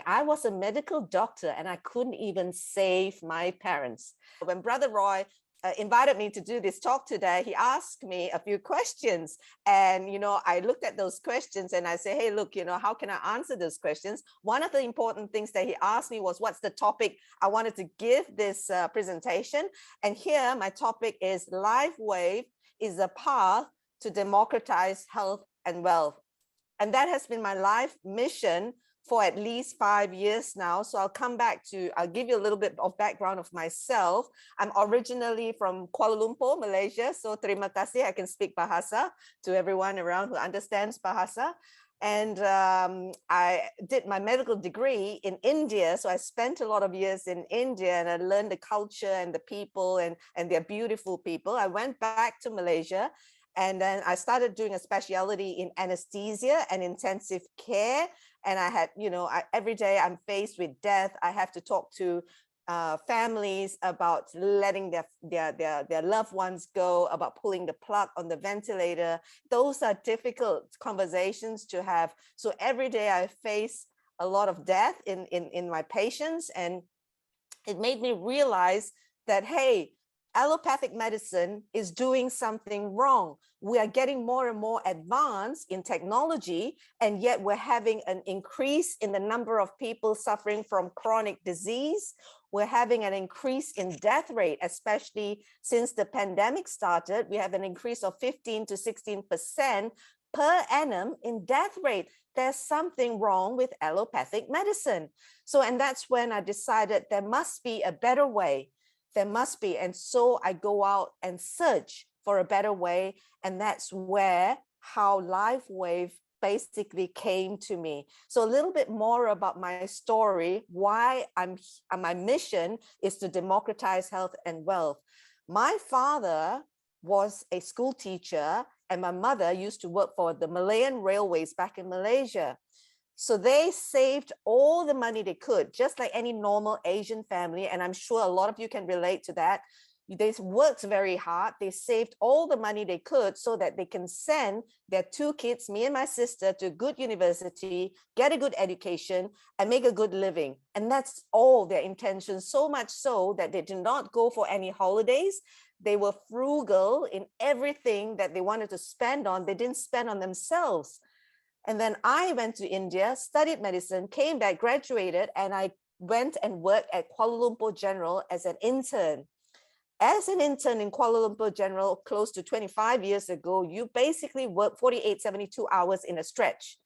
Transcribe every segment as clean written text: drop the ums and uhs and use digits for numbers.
I was a medical doctor and I couldn't even save my parents. When Brother Roy invited me to do this talk today, he asked me a few questions. And, I looked at those questions and I say, hey, look, how can I answer those questions? One of the important things that he asked me was, what's the topic I wanted to give this presentation? And here my topic is Lifewave is a path to democratize health and wealth. And that has been my life mission for at least 5 years now. So I'll give you a little bit of background of myself. I'm originally from Kuala Lumpur, Malaysia. So terima kasih, I can speak Bahasa to everyone around who understands Bahasa. And I did my medical degree in India. So I spent a lot of years in India and I learned the culture and the people and they're beautiful people. I went back to Malaysia. And then I started doing a specialty in anesthesia and intensive care. And I had, every day I'm faced with death. I have to talk to families about letting their loved ones go, about pulling the plug on the ventilator. Those are difficult conversations to have. So every day I face a lot of death in my patients. And it made me realize that, hey, allopathic medicine is doing something wrong. We are getting more and more advanced in technology, and yet we're having an increase in the number of people suffering from chronic disease. We're having an increase in death rate, especially since the pandemic started. We have an increase of 15 to 16% per annum in death rate. There's something wrong with allopathic medicine. And that's when I decided there must be a better way. There must be. And so I go out and search for a better way. And that's how Lifewave basically came to me. So a little bit more about my story, why my mission is to democratize health and wealth. My father was a school teacher and my mother used to work for the Malayan Railways back in Malaysia. So they saved all the money they could, just like any normal Asian family. And I'm sure a lot of you can relate to that. They worked very hard. They saved all the money they could so that they can send their 2 kids, me and my sister, to a good university, get a good education, and make a good living. And that's all their intention, so much so that they did not go for any holidays. They were frugal in everything that they wanted to spend on. They didn't spend on themselves. And then I went to India, studied medicine, came back, graduated, and I went and worked at Kuala Lumpur General as an intern. As an intern in Kuala Lumpur General, close to 25 years ago, you basically work 48, 72 hours in a stretch.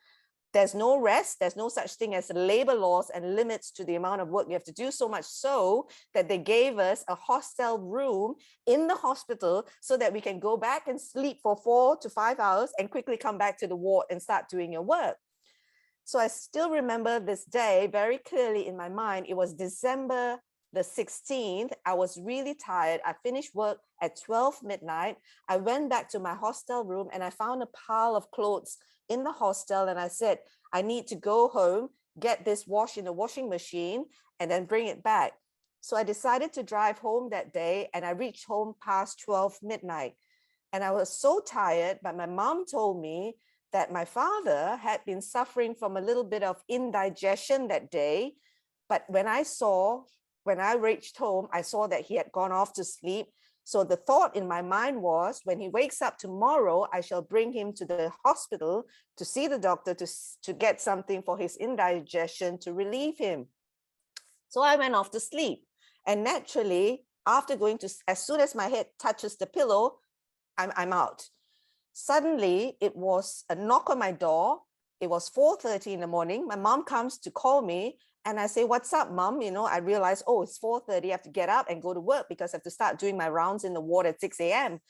There's no rest. There's no such thing as labor laws and limits to the amount of work you have to do, so much so that they gave us a hostel room in the hospital so that we can go back and sleep for 4 to 5 hours and quickly come back to the ward and start doing your work. So I still remember this day very clearly in my mind. It was December the 16th. I was really tired. I finished work at 12 midnight. I went back to my hostel room and I found a pile of clothes in the hostel. And I said, I need to go home, get this washed in the washing machine and then bring it back. So I decided to drive home that day and I reached home past 12 midnight. And I was so tired, but my mom told me that my father had been suffering from a little bit of indigestion that day. But when I reached home, I saw that he had gone off to sleep. So the thought in my mind was, when he wakes up tomorrow, I shall bring him to the hospital to see the doctor to get something for his indigestion to relieve him. So I went off to sleep. And naturally, after as soon as my head touches the pillow, I'm out. Suddenly, it was a knock on my door. It was 4:30 in the morning. My mom comes to call me. And I say, what's up, Mom? I realize, it's 4:30. I have to get up and go to work because I have to start doing my rounds in the ward at 6 a.m.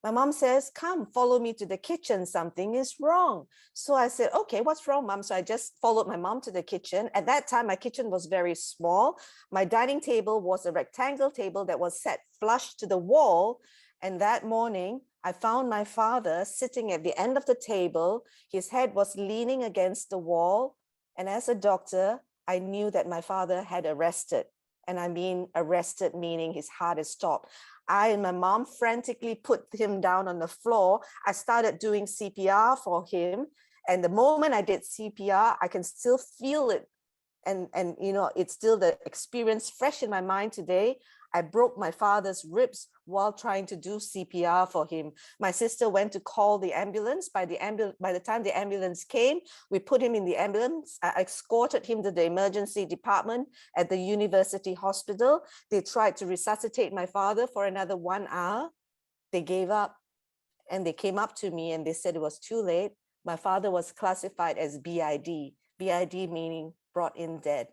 My mom says, come, follow me to the kitchen. Something is wrong. So I said, okay, what's wrong, Mom? So I just followed my mom to the kitchen. At that time, my kitchen was very small. My dining table was a rectangle table that was set flush to the wall. And that morning, I found my father sitting at the end of the table. His head was leaning against the wall. And as a doctor, I knew that my father had arrested. And I mean arrested, meaning his heart has stopped. I and my mom frantically put him down on the floor. I started doing CPR for him. And the moment I did CPR, I can still feel it And you know, it's still the experience fresh in my mind today. I broke my father's ribs while trying to do CPR for him. My sister went to call the ambulance. By the time the ambulance came, we put him in the ambulance. I escorted him to the emergency department at the university hospital. They tried to resuscitate my father for another 1 hour. They gave up, and they came up to me and they said it was too late. My father was classified as BID, BID meaning brought in dead.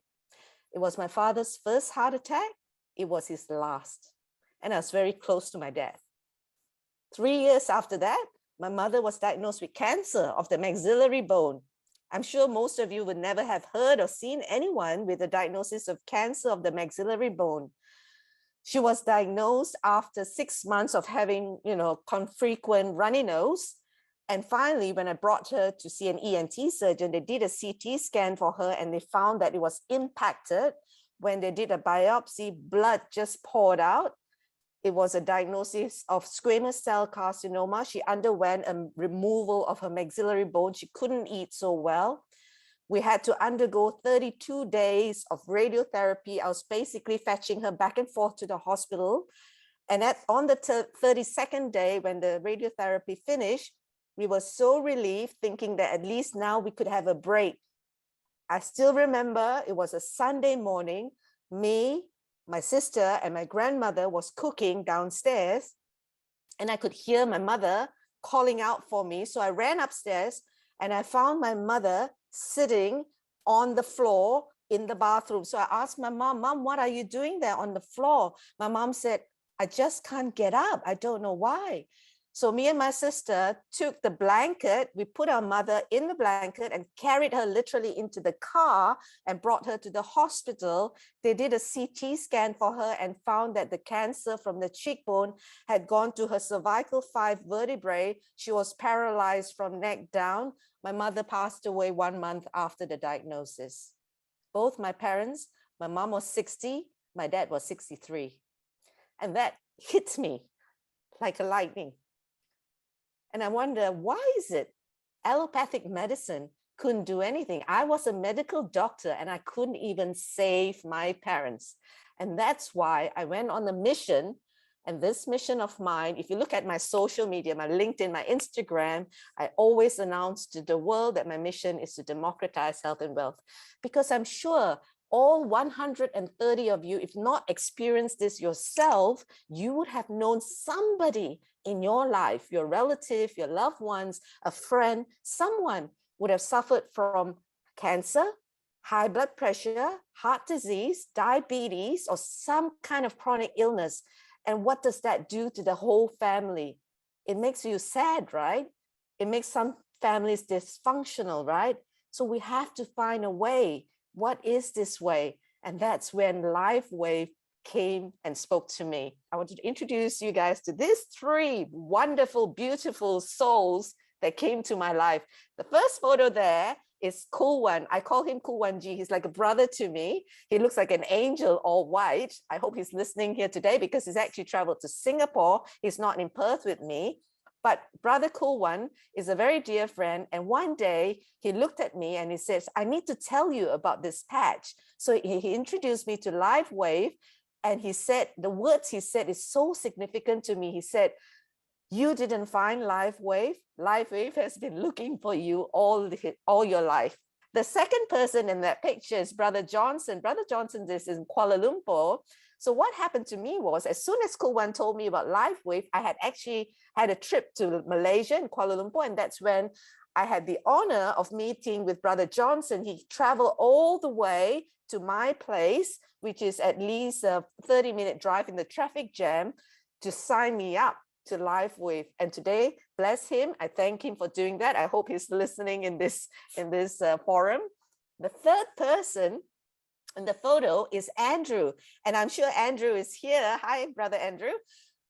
It was my father's first heart attack. It was his last. And I was very close to my death. 3 years after that, my mother was diagnosed with cancer of the maxillary bone. I'm sure most of you would never have heard or seen anyone with a diagnosis of cancer of the maxillary bone. She was diagnosed after 6 months of having, you know, frequent runny nose. And finally, when I brought her to see an ENT surgeon, they did a CT scan for her and they found that it was impacted. When they did a biopsy, blood just poured out. It was a diagnosis of squamous cell carcinoma. She underwent a removal of her maxillary bone. She couldn't eat so well. We had to undergo 32 days of radiotherapy. I was basically fetching her back and forth to the hospital. And on the 32nd day, when the radiotherapy finished, we were so relieved, thinking that at least now we could have a break. I still remember it was a Sunday morning. Me, my sister, and my grandmother was cooking downstairs, and I could hear my mother calling out for me. So I ran upstairs and I found my mother sitting on the floor in the bathroom. So I asked my mom, "Mom, what are you doing there on the floor?" My mom said, "I just can't get up. I don't know why." So me and my sister took the blanket, we put our mother in the blanket and carried her literally into the car and brought her to the hospital. They did a CT scan for her and found that the cancer from the cheekbone had gone to her cervical 5 vertebrae. She was paralyzed from neck down. My mother passed away 1 month after the diagnosis. Both my parents, my mom was 60, my dad was 63. And that hit me like a lightning. And I wonder, why is it allopathic medicine couldn't do anything? I was a medical doctor and I couldn't even save my parents. And that's why I went on a mission. And this mission of mine, if you look at my social media, my LinkedIn, my Instagram, I always announce to the world that my mission is to democratize health and wealth. Because I'm sure all 130 of you, if not experienced this yourself, you would have known somebody in your life, your relative, your loved ones, a friend, someone would have suffered from cancer, high blood pressure, heart disease, diabetes, or some kind of chronic illness. And what does that do to the whole family? It makes you sad, right? It makes some families dysfunctional, right? So we have to find a way. What is this way? And that's when Lifewave came and spoke to me. I want to introduce you guys to these 3 wonderful, beautiful souls that came to my life. The first photo there is Cool One. I call him Cool One G. He's like a brother to me. He looks like an angel, all white. I hope he's listening here today because he's actually traveled to Singapore. He's not in Perth with me. But Brother Cool One is a very dear friend. And one day he looked at me and he says, "I need to tell you about this patch." So he introduced me to Lifewave. And he said, the words he said is so significant to me. He said, "You didn't find Lifewave. Lifewave has been looking for you all your life." The second person in that picture is Brother Johnson. Brother Johnson is in Kuala Lumpur. So what happened to me was, as soon as Cool One told me about Lifewave, I had actually had a trip to Malaysia and Kuala Lumpur. And that's when I had the honor of meeting with Brother Johnson. He traveled all the way to my place, which is at least a 30-minute drive in the traffic jam, to sign me up to Lifewave. And today, bless him, I thank him for doing that. I hope he's listening in this forum. The third person in the photo is Andrew. And I'm sure Andrew is here. Hi, Brother Andrew.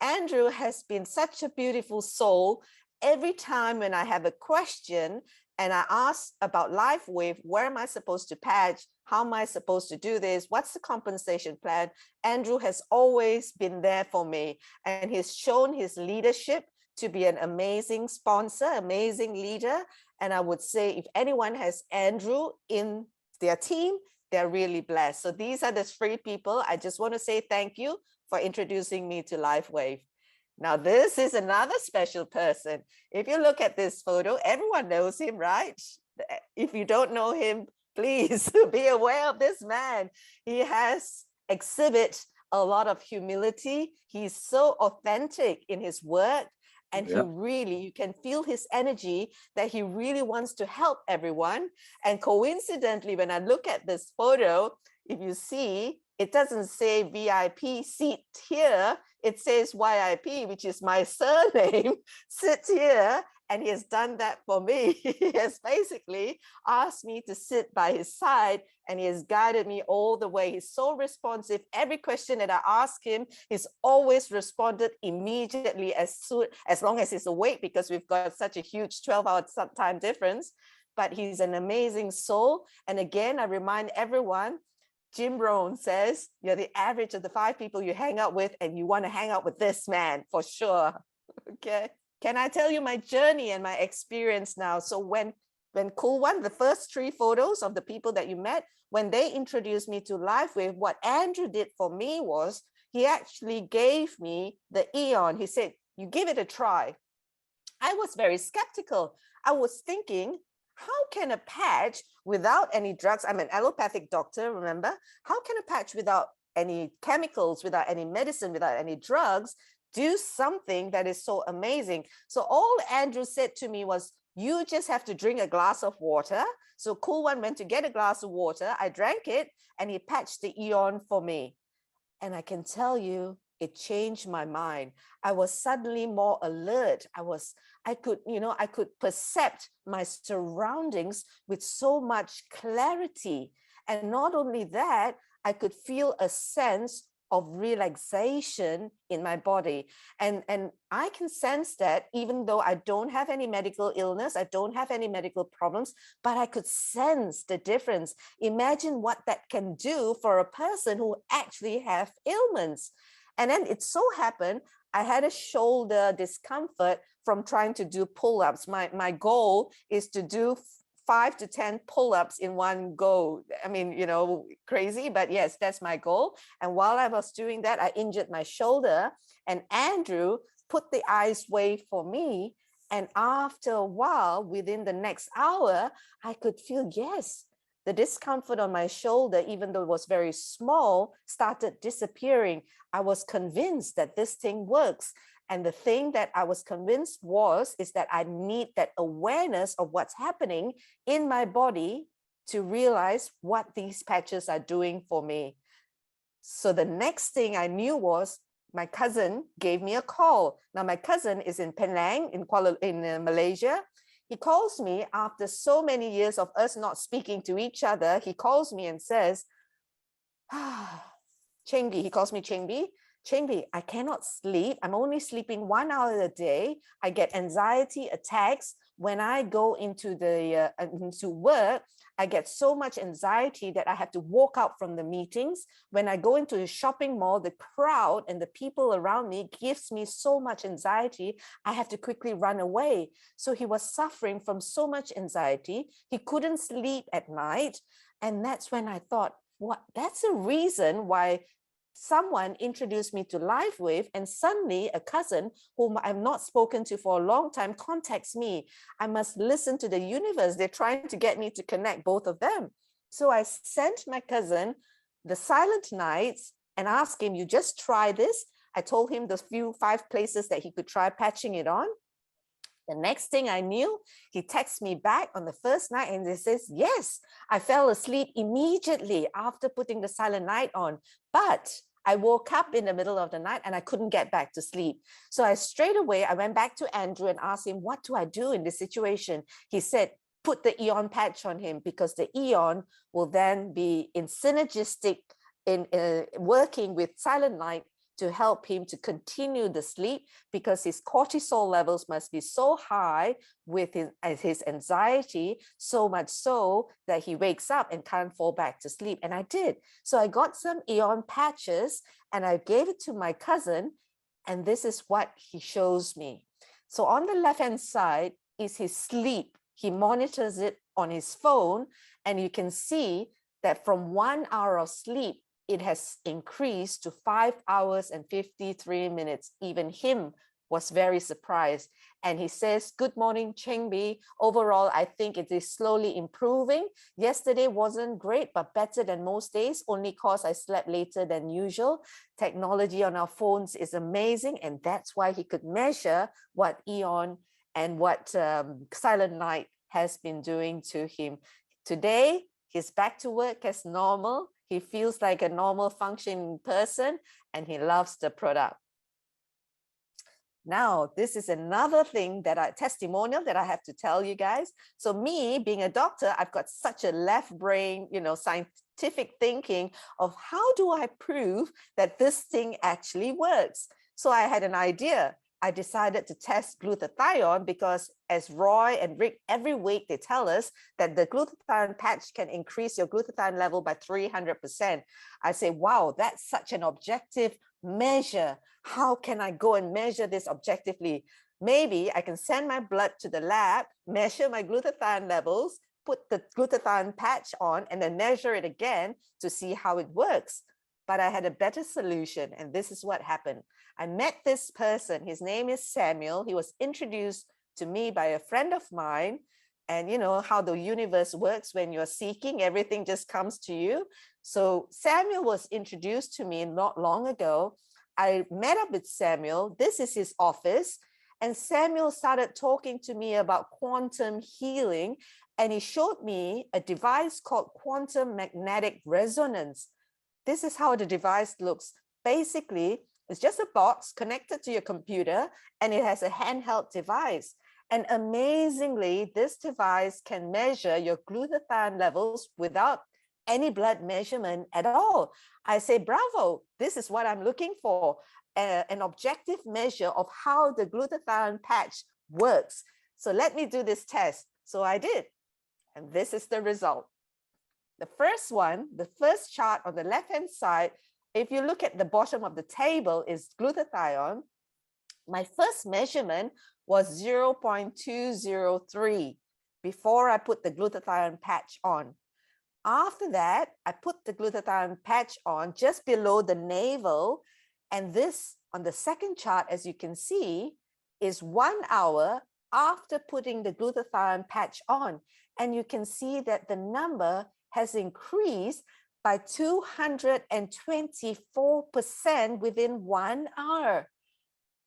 Andrew has been such a beautiful soul. Every time when I have a question and I ask about Lifewave, where am I supposed to patch? How am I supposed to do this? What's the compensation plan? Andrew has always been there for me. And he's shown his leadership to be an amazing sponsor, amazing leader. And I would say if anyone has Andrew in their team, they're really blessed. So these are the 3 people. I just want to say thank you for introducing me to Lifewave. Now, this is another special person. If you look at this photo, everyone knows him, right? If you don't know him, please be aware of this man. He has exhibit a lot of humility. He's so authentic in his work. And he really, you can feel his energy that he really wants to help everyone. And coincidentally, when I look at this photo, if you see, it doesn't say VIP seat here. It says YIP, which is my surname, sit here. And he has done that for me. He has basically asked me to sit by his side, and he has guided me all the way. He's so responsive. Every question that I ask him, he's always responded immediately as long as he's awake, because we've got such a huge 12-hour time difference. But he's an amazing soul. And again, I remind everyone, Jim Rohn says, you're the average of the 5 people you hang out with, and you want to hang out with this man for sure. Okay. Can I tell you my journey and my experience now? So when Cool One, the first 3 photos of the people that you met, when they introduced me to Lifewave, what Andrew did for me was he actually gave me the Eon. He said, you give it a try. I was very skeptical. I was thinking, how can a patch without any drugs? I'm an allopathic doctor, remember? How can a patch without any chemicals, without any medicine, without any drugs, do something that is so amazing? So all Andrew said to me was, you just have to drink a glass of water. So Cool One went to get a glass of water. I drank it, and he patched the Eon for me. And I can tell you, it changed my mind. I was suddenly more alert. I could percept my surroundings with so much clarity. And not only that, I could feel a sense of relaxation in my body. And I can sense that even though I don't have any medical illness, I don't have any medical problems, but I could sense the difference. Imagine what that can do for a person who actually have ailments. And then it so happened, I had a shoulder discomfort from trying to do pull-ups. My goal is to do 5 to 10 pull-ups in one go. I mean, crazy, but yes, that's my goal. And while I was doing that, I injured my shoulder, and Andrew put the ice wave for me. And after a while, within the next hour, I could feel, yes, the discomfort on my shoulder, even though it was very small, started disappearing. I was convinced that this thing works. And the thing that I was convinced is that I need that awareness of what's happening in my body to realize what these patches are doing for me. So the next thing I knew was my cousin gave me a call. Now my cousin is in Penang in Malaysia. He calls me after so many years of us not speaking to each other. He calls me and says, Cheng, he calls me Cheng, I cannot sleep. I'm only sleeping 1 hour a day. I get anxiety attacks when I go into work. I get so much anxiety that I have to walk out from the meetings. When I go into the shopping mall, the crowd and the people around me gives me so much anxiety. I have to quickly run away. So he was suffering from so much anxiety. He couldn't sleep at night. And that's when I thought, that's a reason why someone introduced me to Lifewave, and suddenly a cousin whom I've not spoken to for a long time contacts me. I must listen to the universe. They're trying to get me to connect both of them. So I sent my cousin the Silent Nights and asked him, you just try this. I told him the 5 places that he could try patching it on. The next thing I knew, he texts me back on the first night and he says, yes, I fell asleep immediately after putting the Silent Night on. But I woke up in the middle of the night and I couldn't get back to sleep. So I went back to Andrew and asked him, what do I do in this situation? He said, put the Eon patch on him, because the Eon will then be synergistic in working with Silent Night to help him to continue the sleep, because his cortisol levels must be so high with his anxiety, so much so that he wakes up and can't fall back to sleep. And I did. So I got some Eon patches and I gave it to my cousin, and this is what he shows me. So on the left-hand side is his sleep. He monitors it on his phone, and you can see that from 1 hour of sleep, it has increased to 5 hours and 53 minutes. Even him was very surprised. And he says, good morning, Cheng. Overall, I think it is slowly improving. Yesterday wasn't great, but better than most days, only because I slept later than usual. Technology on our phones is amazing. And that's why he could measure what Eon and what Silent Night has been doing to him. Today, he's back to work as normal. He feels like a normal functioning person, and he loves the product. Now, this is another thing that testimonial that I have to tell you guys. So me being a doctor, I've got such a left brain, scientific thinking of how do I prove that this thing actually works? So I had an idea. I decided to test glutathione because, as Roy and Rick every week, they tell us that the glutathione patch can increase your glutathione level by 300%. I say, wow, that's such an objective measure. How can I go and measure this objectively? Maybe I can send my blood to the lab, measure my glutathione levels, put the glutathione patch on, and then measure it again to see how it works. But I had a better solution, and this is what happened. I met this person. His name is Samuel. He was introduced to me by a friend of mine. And you know how the universe works when you're seeking, everything just comes to you. So Samuel was introduced to me not long ago. I met up with Samuel. This is his office. And Samuel started talking to me about quantum healing. And he showed me a device called quantum magnetic resonance. This is how the device looks. Basically, it's just a box connected to your computer, and it has a handheld device. And amazingly, this device can measure your glutathione levels without any blood measurement at all. I say, bravo, this is what I'm looking for, an objective measure of how the glutathione patch works. So let me do this test. So I did, and this is the result. The first one, the first chart on the left-hand side, if you look at the bottom of the table is glutathione. My first measurement was 0.203 before I put the glutathione patch on. After that, I put the glutathione patch on just below the navel. And this on the second chart, as you can see, is 1 hour after putting the glutathione patch on. And you can see that the number has increased by 224% within 1 hour.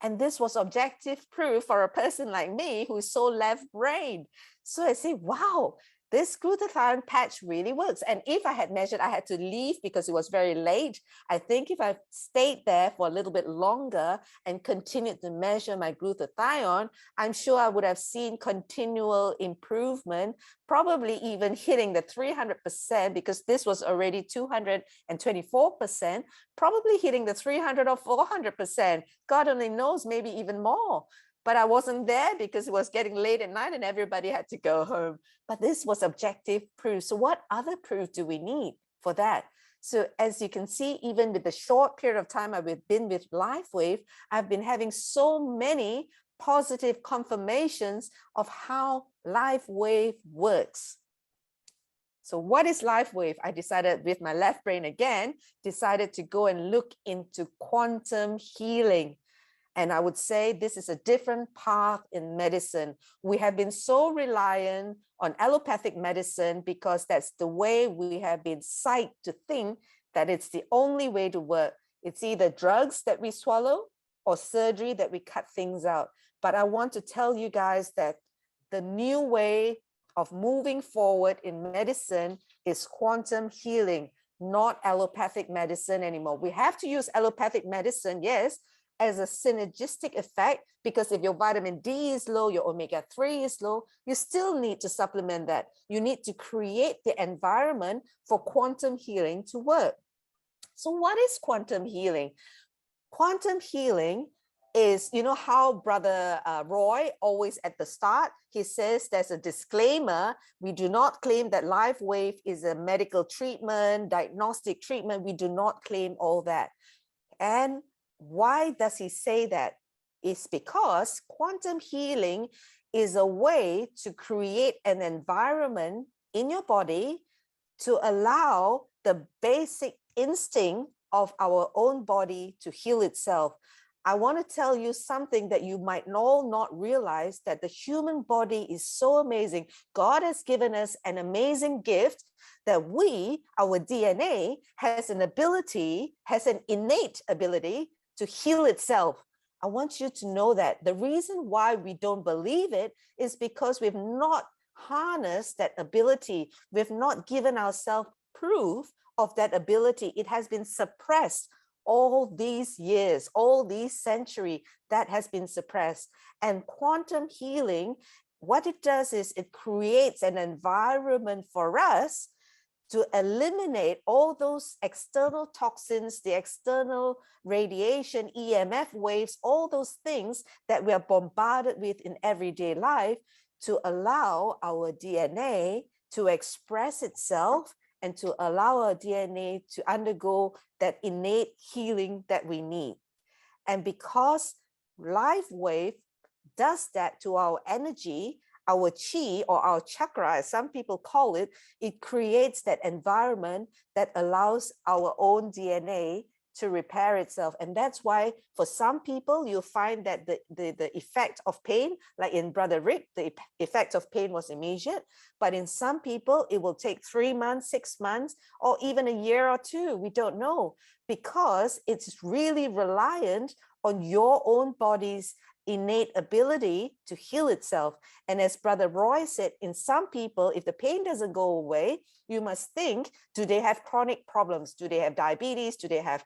And this was objective proof for a person like me who's so left-brained. So I say, wow, this glutathione patch really works. And if I had measured, I had to leave because it was very late. I think if I stayed there for a little bit longer and continued to measure my glutathione, I'm sure I would have seen continual improvement, probably even hitting the 300%, because this was already 224%, probably hitting the 300 or 400%. God only knows, maybe even more. But I wasn't there because it was getting late at night and everybody had to go home. But this was objective proof. So what other proof do we need for that? So as you can see, even with the short period of time I've been with Lifewave, I've been having so many positive confirmations of how Lifewave works. So what is Lifewave? I decided with my left brain again, decided to go and look into quantum healing. And I would say this is a different path in medicine. We have been so reliant on allopathic medicine because that's the way we have been psyched to think that it's the only way to work. It's either drugs that we swallow or surgery that we cut things out. But I want to tell you guys that the new way of moving forward in medicine is quantum healing, not allopathic medicine anymore. We have to use allopathic medicine, yes, as a synergistic effect, because if your vitamin D is low, your omega-3 is low, you still need to supplement that. You need to create the environment for quantum healing to work. So what is quantum healing? Quantum healing is, you know how Brother Roy always at the start, he says there's a disclaimer. We do not claim that Lifewave is a medical treatment, diagnostic treatment. We do not claim all that. And why does he say that? It's because quantum healing is a way to create an environment in your body to allow the basic instinct of our own body to heal itself. I want to tell you something that you might all not realize, that the human body is so amazing. God has given us an amazing gift that our DNA has an innate ability to heal itself. I want you to know that the reason why we don't believe it is because we've not harnessed that ability. We've not given ourselves proof of that ability. It has been suppressed all these years, all these centuries, that has been suppressed. And quantum healing, what it does is it creates an environment for us to eliminate all those external toxins, the external radiation, EMF waves, all those things that we are bombarded with in everyday life, to allow our DNA to express itself and to allow our DNA to undergo that innate healing that we need. And because Lifewave does that to our energy, our chi or our chakra, as some people call it, it creates that environment that allows our own DNA to repair itself. And that's why for some people, you'll find that the effect of pain, like in Brother Rick, the effect of pain was immediate. But in some people, it will take 3 months, 6 months, or even a year or two. We don't know, because it's really reliant on your own body's innate ability to heal itself. And as Brother Roy said, in some people, if the pain doesn't go away, you must think, do they have chronic problems? Do they have diabetes? Do they have,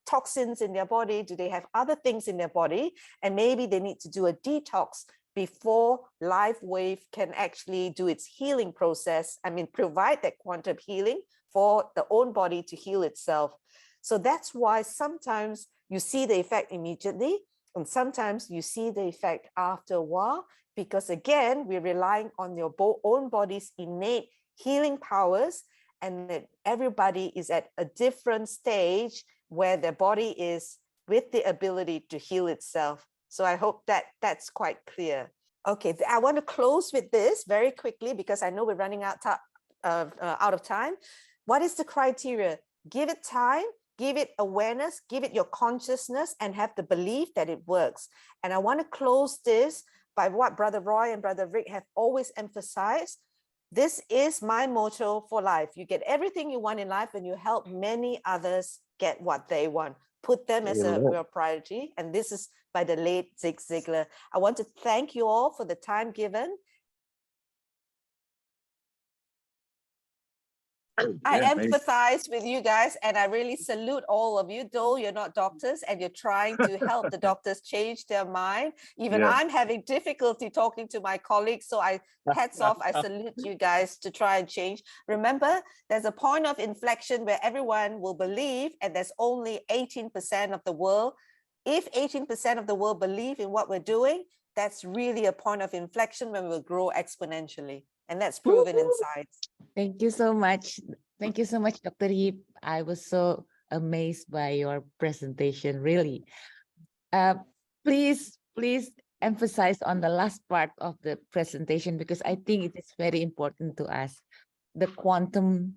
toxins in their body? Do they have other things in their body? And maybe they need to do a detox before Lifewave can actually do its healing process. Provide that quantum healing for the own body to heal itself. So that's why sometimes you see the effect immediately, and sometimes you see the effect after a while, because again, we're relying on your own body's innate healing powers, and that everybody is at a different stage where their body is with the ability to heal itself. So I hope that that's quite clear. Okay, I want to close with this very quickly because I know we're running out of time. What is the criteria? Give it time, give it awareness, give it your consciousness, and have the belief that it works. And I want to close this by what Brother Roy and Brother Rick have always emphasized. This is my motto for life. You get everything you want in life when you help many others get what they want. Put them as a real priority. And this is by the late Zig Ziglar. I want to thank you all for the time given. I empathize with you guys, and I really salute all of you, though you're not doctors and you're trying to help the doctors change their mind. Even I'm having difficulty talking to my colleagues, so hats off, I salute you guys to try and change. Remember, there's a point of inflection where everyone will believe, and there's only 18% of the world. If 18% of the world believe in what we're doing, that's really a point of inflection when we'll grow exponentially. And that's proven in science. Thank you so much. Thank you so much, Dr. Yip. I was so amazed by your presentation, really. Please emphasize on the last part of the presentation, because I think it is very important to us. The quantum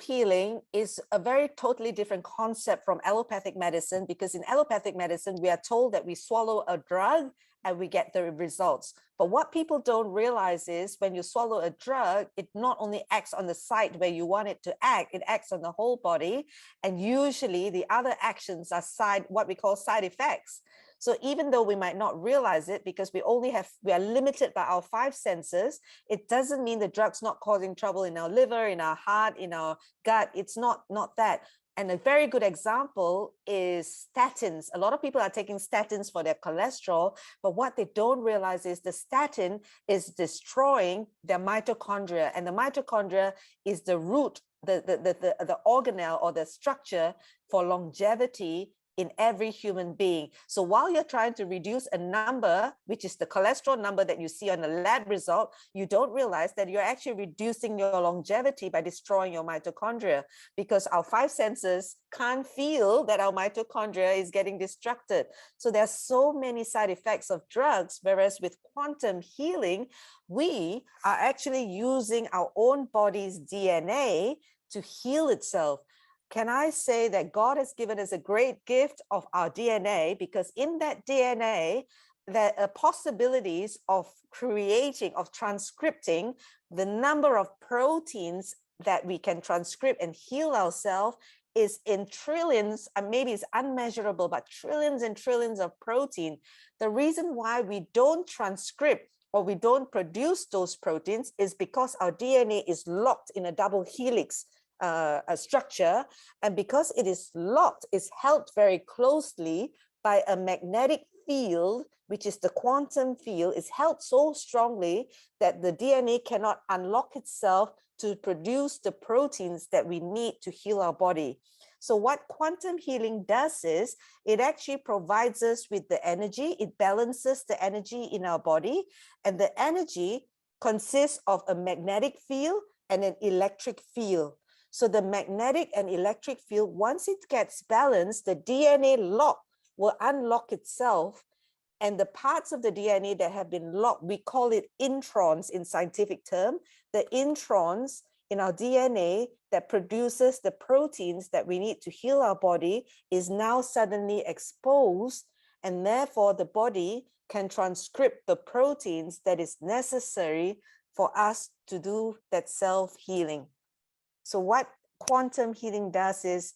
healing is a very totally different concept from allopathic medicine, because in allopathic medicine, we are told that we swallow a drug and we get the results. But what people don't realize is when you swallow a drug, it not only acts on the site where you want it to act, it acts on the whole body. And usually the other actions are what we call side effects. So even though we might not realize it, because we are limited by our 5 senses, it doesn't mean the drug's not causing trouble in our liver, in our heart, in our gut. It's not that. And a very good example is statins. A lot of people are taking statins for their cholesterol, but what they don't realize is the statin is destroying their mitochondria, and the mitochondria is the root, the organelle or the structure for longevity in every human being. So while you're trying to reduce a number, which is the cholesterol number that you see on the lab result, you don't realize that you're actually reducing your longevity by destroying your mitochondria, because our five senses can't feel that our mitochondria is getting destructed. So there's so many side effects of drugs, whereas with quantum healing, we are actually using our own body's DNA to heal itself. Can I say that God has given us a great gift of our DNA, because in that DNA, there are possibilities of creating, of transcripting the number of proteins that we can transcript and heal ourselves is in trillions, and maybe it's unmeasurable, but trillions and trillions of protein. The reason why we don't transcript or we don't produce those proteins is because our DNA is locked in a double helix a structure, and because it is locked, it's held very closely by a magnetic field, which is the quantum field, is held so strongly that the DNA cannot unlock itself to produce the proteins that we need to heal our body. So what quantum healing does is it actually provides us with the energy, it balances the energy in our body, and the energy consists of a magnetic field and an electric field. So the magnetic and electric field, once it gets balanced, the DNA lock will unlock itself. And the parts of the DNA that have been locked, we call it introns in scientific term. The introns in our DNA that produces the proteins that we need to heal our body is now suddenly exposed. And therefore, the body can transcript the proteins that is necessary for us to do that self-healing. So what quantum healing does is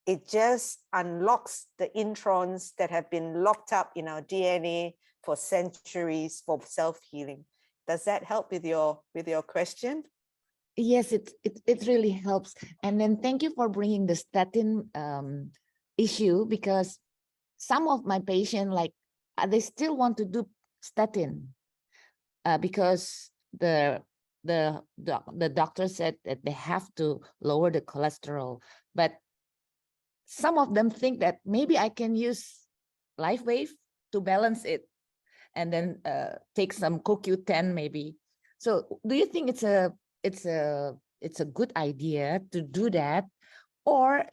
it just unlocks the introns that have been locked up in our DNA for centuries for self-healing. Does that help with your question? Yes, it really helps. And then thank you for bringing the statin issue, because some of my patients, like, they still want to do statin because the doctor said that they have to lower the cholesterol, but some of them think that maybe I can use Lifewave to balance it, and then take some CoQ10 maybe. So do you think it's a good idea to do that, or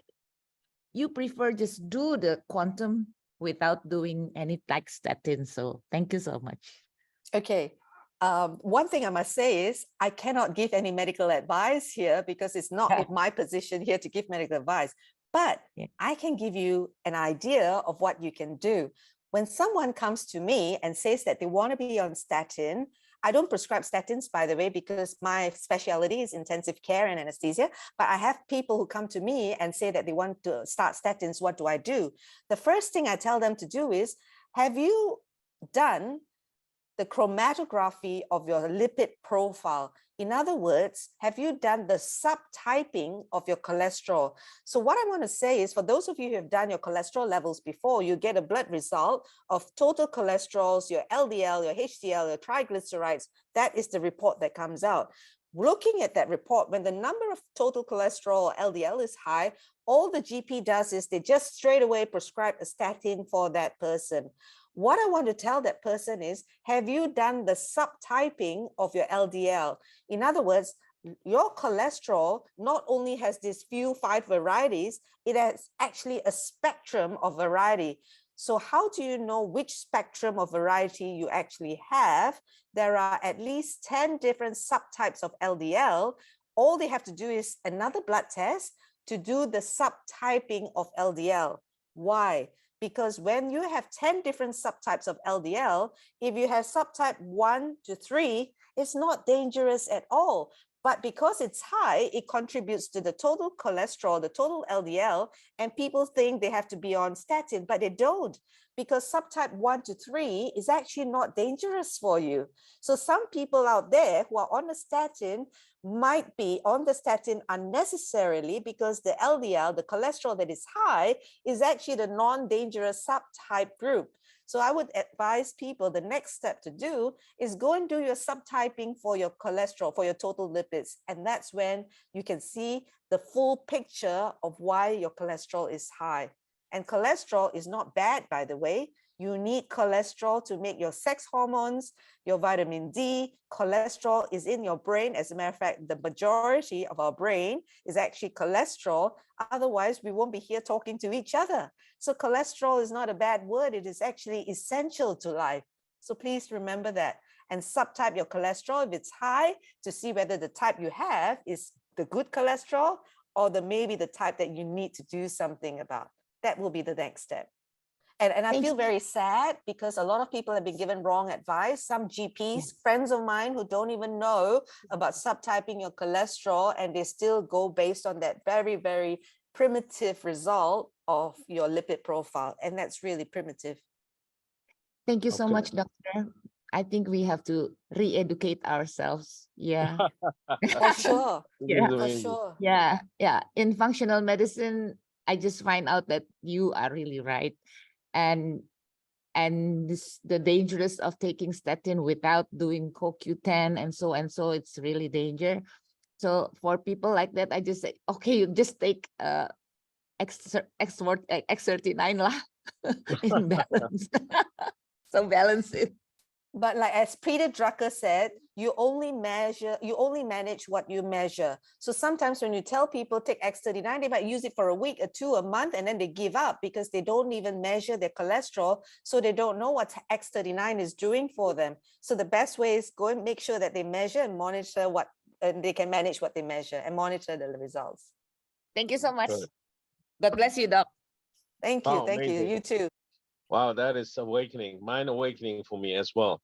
you prefer just do the quantum without doing any like statin? So thank you so much. Okay. One thing I must say is I cannot give any medical advice here, because it's not my position here to give medical advice, but I can give you an idea of what you can do. When someone comes to me and says that they want to be on statin, I don't prescribe statins, by the way, because my specialty is intensive care and anesthesia, but I have people who come to me and say that they want to start statins. What do I do? The first thing I tell them to do is, have you done the chromatography of your lipid profile? In other words, have you done the subtyping of your cholesterol? So what I want to say is, for those of you who have done your cholesterol levels before, you get a blood result of total cholesterols, your LDL, your HDL, your triglycerides. That is the report that comes out. Looking at that report, when the number of total cholesterol or LDL is high, all the GP does is they just straight away prescribe a statin for that person. What I want to tell that person is, have you done the subtyping of your LDL? In other words, your cholesterol not only has these few 5 varieties, it has actually a spectrum of variety. So how do you know which spectrum of variety you actually have? There are at least 10 different subtypes of LDL. All they have to do is another blood test to do the subtyping of LDL. Why? Because when you have 10 different subtypes of LDL, if you have subtype 1 to 3, it's not dangerous at all. But because it's high, it contributes to the total cholesterol, the total LDL, and people think they have to be on statin, but they don't, because subtype 1 to 3 is actually not dangerous for you. So some people out there who are on a statin might be on the statin unnecessarily, because the LDL, the cholesterol that is high, is actually the non-dangerous subtype group. So I would advise people, the next step to do is go and do your subtyping for your cholesterol, for your total lipids. And that's when you can see the full picture of why your cholesterol is high. And cholesterol is not bad, by the way. You need cholesterol to make your sex hormones, your vitamin D. Cholesterol is in your brain. As a matter of fact, the majority of our brain is actually cholesterol. Otherwise, we won't be here talking to each other. So cholesterol is not a bad word. It is actually essential to life. So please remember that. And subtype your cholesterol if it's high to see whether the type you have is the good cholesterol or maybe the type that you need to do something about. That will be the next step. And I feel very sad because a lot of people have been given wrong advice. Some GPs, friends of mine who don't even know about subtyping your cholesterol, and they still go based on that very, very primitive result of your lipid profile. And that's really primitive. Thank you so much, doctor. I think we have to re-educate ourselves. Yeah. For sure. Yeah. For sure. Yeah. Yeah. In functional medicine, I just find out that you are really right. And the dangerous of taking statin without doing CoQ10 and so it's really danger. So for people like that, I just say, okay, you just take X39 lah in balance. So balance it. But like as Peter Drucker said, you only manage what you measure. So sometimes when you tell people take X39, they might use it for a week or two, a month, and then they give up because they don't even measure their cholesterol. So they don't know what X39 is doing for them. So the best way is go and make sure that they measure and monitor and they can manage what they measure and monitor the results. Thank you so much. God bless you, Doc. Thank you. Thank you. You too. Wow, that is mind awakening for me as well.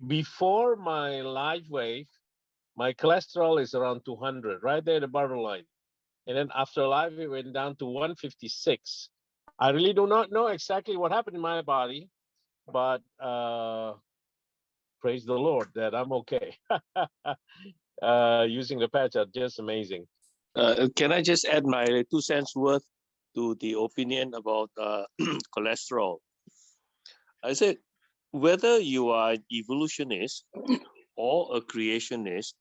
Before my Lifewave, my cholesterol is around 200, right there at the borderline. And then after Lifewave, it went down to 156. I really do not know exactly what happened in my body, but praise the Lord that I'm okay. Using the patch are just amazing. Can I just add my 2 cents worth to the opinion about cholesterol? I said, whether you are an evolutionist or a creationist,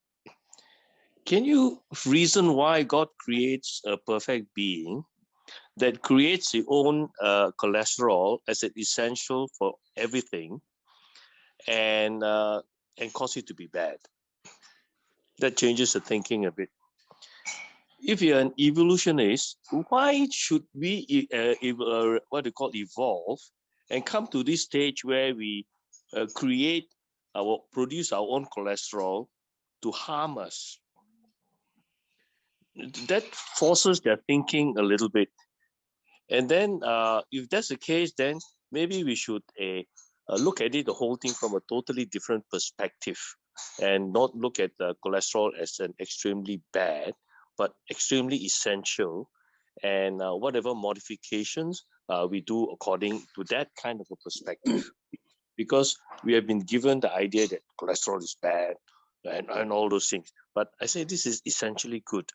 can you reason why God creates a perfect being that creates its own cholesterol as an essential for everything and cause it to be bad? That changes the thinking a bit. If you're an evolutionist, why should we evolve and come to this stage where we produce our own cholesterol to harm us? That forces their thinking a little bit. And then if that's the case, then maybe we should look at it, the whole thing from a totally different perspective and not look at the cholesterol as an extremely bad, but extremely essential, and whatever modifications we do according to that kind of a perspective. Because we have been given the idea that cholesterol is bad and all those things. But I say this is essentially good.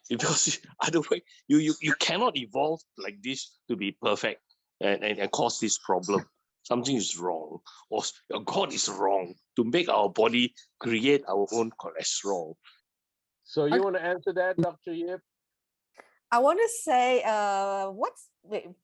Because otherwise, you cannot evolve like this to be perfect and cause this problem. Something is wrong, or God is wrong to make our body create our own cholesterol. So you want to answer that, Dr. Yip? I want to say,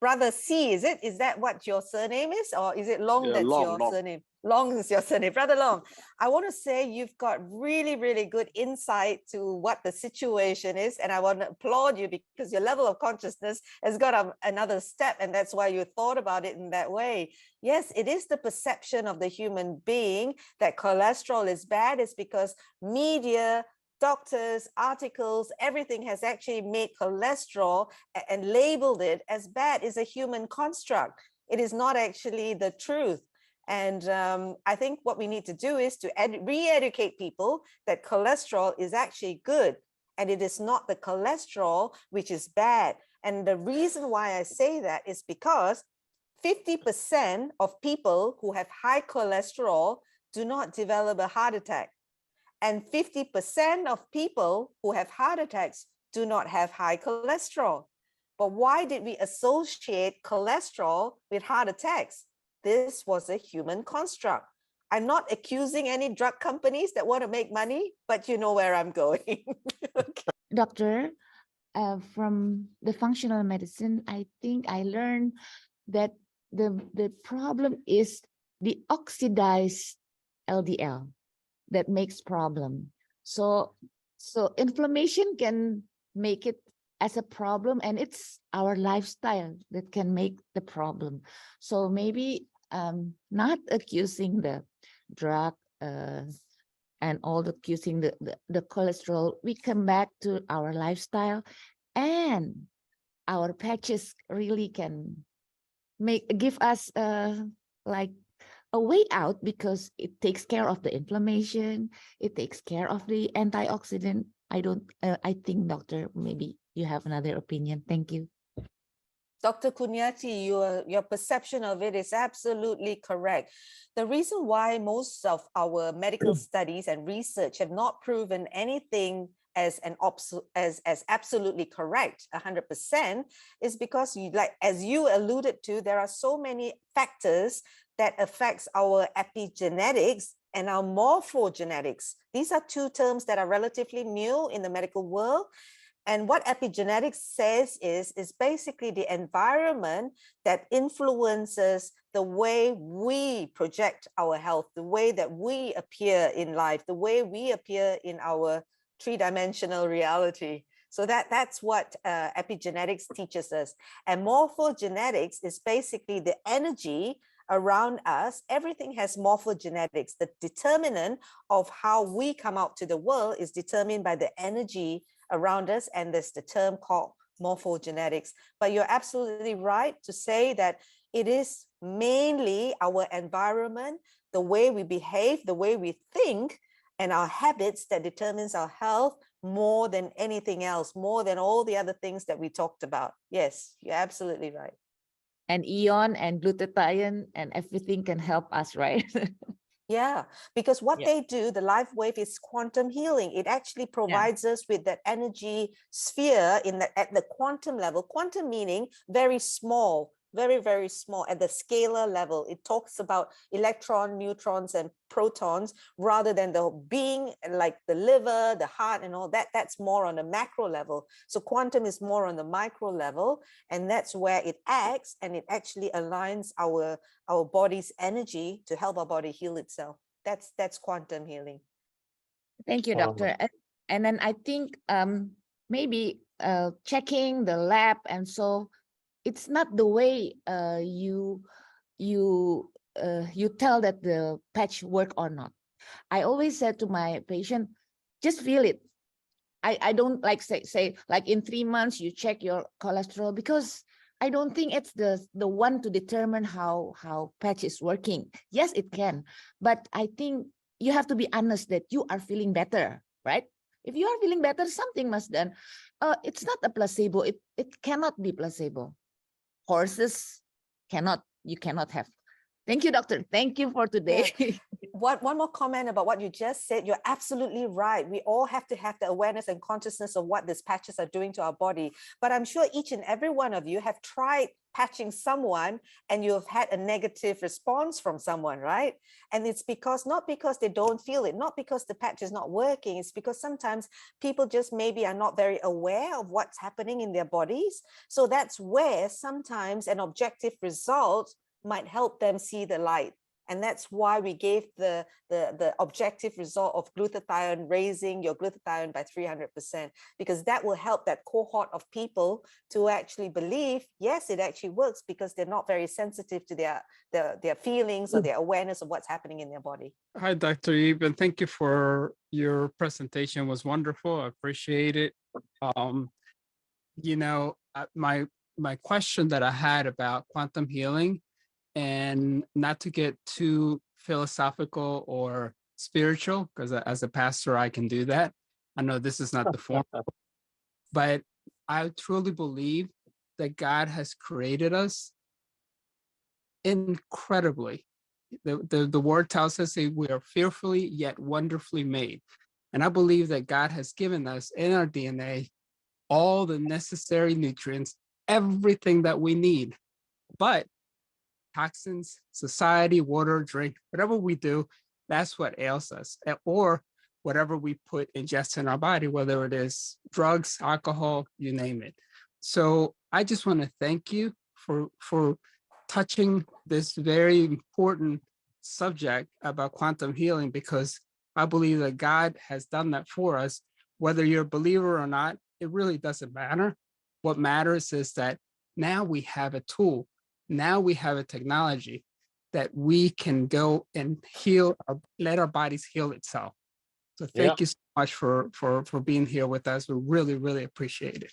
Brother C, is that what your surname is? Or is it Long that's your surname? Long is your surname. Brother Long, I want to say you've got really, really good insight to what the situation is. And I want to applaud you because your level of consciousness has got another step. And that's why you thought about it in that way. Yes, it is the perception of the human being that cholesterol is bad. It's because media, doctors, articles, everything has actually made cholesterol and labeled it as bad. It's a human construct. It is not actually the truth. And I think what we need to do is to re-educate people that cholesterol is actually good. And it is not the cholesterol which is bad. And the reason why I say that is because 50% of people who have high cholesterol do not develop a heart attack. And 50% of people who have heart attacks do not have high cholesterol. But why did we associate cholesterol with heart attacks? This was a human construct. I'm not accusing any drug companies that want to make money, but you know where I'm going. Okay. Doctor, from the functional medicine, I think I learned that the problem is the oxidized LDL that makes problem. So inflammation can make it as a problem, and it's our lifestyle that can make the problem. So maybe not accusing the drug and all accusing the cholesterol. We come back to our lifestyle, and our patches really can give us like a way out, because it takes care of the inflammation, it takes care of the antioxidant. I think, doctor, maybe you have another opinion. Thank you. Dr. Kunyati, your perception of it is absolutely correct. The reason why most of our medical studies and research have not proven anything as absolutely correct 100% is because, as you alluded to, there are so many factors that affects our epigenetics and our morphogenetics. These are two terms that are relatively new in the medical world. And what epigenetics says is basically the environment that influences the way we project our health, the way that we appear in life, the way we appear in our three-dimensional reality. So that's what epigenetics teaches us. And morphogenetics is basically the energy around us. Everything has morphogenetics. The determinant of how we come out to the world is determined by the energy around us, and there's the term called morphogenetics. But you're absolutely right to say that it is mainly our environment, the way we behave, the way we think, and our habits that determines our health more than anything else, more than all the other things that we talked about. Yes, you're absolutely right. And ion and glutathione and everything can help us, right? Yeah, because what they do, the Lifewave, is quantum healing. It actually provides us with that energy sphere at the quantum level. Quantum meaning very small, very, very small at the scalar level. It talks about electrons, neutrons, and protons rather than the being like the liver, the heart, and all that. That's more on the macro level. So quantum is more on the micro level, and that's where it acts, and it actually aligns our body's energy to help our body heal itself. That's quantum healing. Thank you, doctor. And then I think maybe checking the lab, and so it's not the way you tell that the patch work or not. I always said to my patient, just feel it. I don't like say like in 3 months you check your cholesterol, because I don't think it's the one to determine how patch is working. Yes, it can, but I think you have to be honest that you are feeling better, right? If you are feeling better, something must done. It's not a placebo. It cannot be placebo. Horses you cannot have. Thank you, doctor. Thank you for today. Yeah. One more comment about what you just said. You're absolutely right. We all have to have the awareness and consciousness of what these patches are doing to our body. But I'm sure each and every one of you have tried patching someone and you have had a negative response from someone, right? And it's not because they don't feel it, not because the patch is not working. It's because sometimes people just maybe are not very aware of what's happening in their bodies. So that's where sometimes an objective result might help them see the light. And that's why we gave the objective result of glutathione, raising your glutathione by 300%, because that will help that cohort of people to actually believe, yes, it actually works, because they're not very sensitive to their feelings or their awareness of what's happening in their body. Hi, Dr. Eve, and thank you for your presentation. It was wonderful. I appreciate it. My question that I had about quantum healing, and not to get too philosophical or spiritual, because as a pastor, I can do that. I know this is not the form, but I truly believe that God has created us incredibly. The word tells us that we are fearfully yet wonderfully made. And I believe that God has given us in our DNA all the necessary nutrients, everything that we need. But toxins, society, water, drink, whatever we do, that's what ails us. Or whatever we ingest in our body, whether it is drugs, alcohol, you name it. So I just want to thank you for touching this very important subject about quantum healing, because I believe that God has done that for us. Whether you're a believer or not, it really doesn't matter. What matters is that now we have a tool, now we have a technology that we can go and heal, let our bodies heal itself. So thank you so much for being here with us. We really, really appreciate it.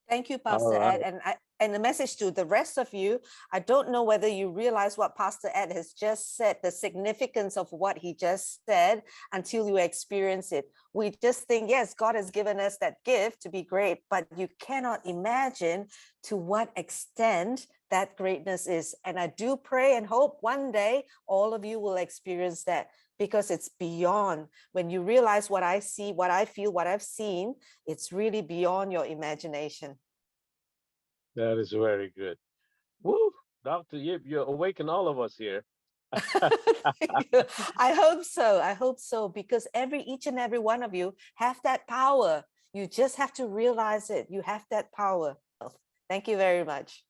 Thank you, All Pastor right. Ed. And the message to the rest of you, I don't know whether you realize what Pastor Ed has just said, the significance of what he just said, until you experience it. We just think, yes, God has given us that gift to be great, but you cannot imagine to what extent that greatness is. And I do pray and hope one day all of you will experience that, because it's beyond. When you realize what I see, what I feel, what I've seen, it's really beyond your imagination. That is very good. Woo, Dr. Yip, you awaken all of us here. I hope so. I hope so, because each and every one of you have that power. You just have to realize it. You have that power. Thank you very much.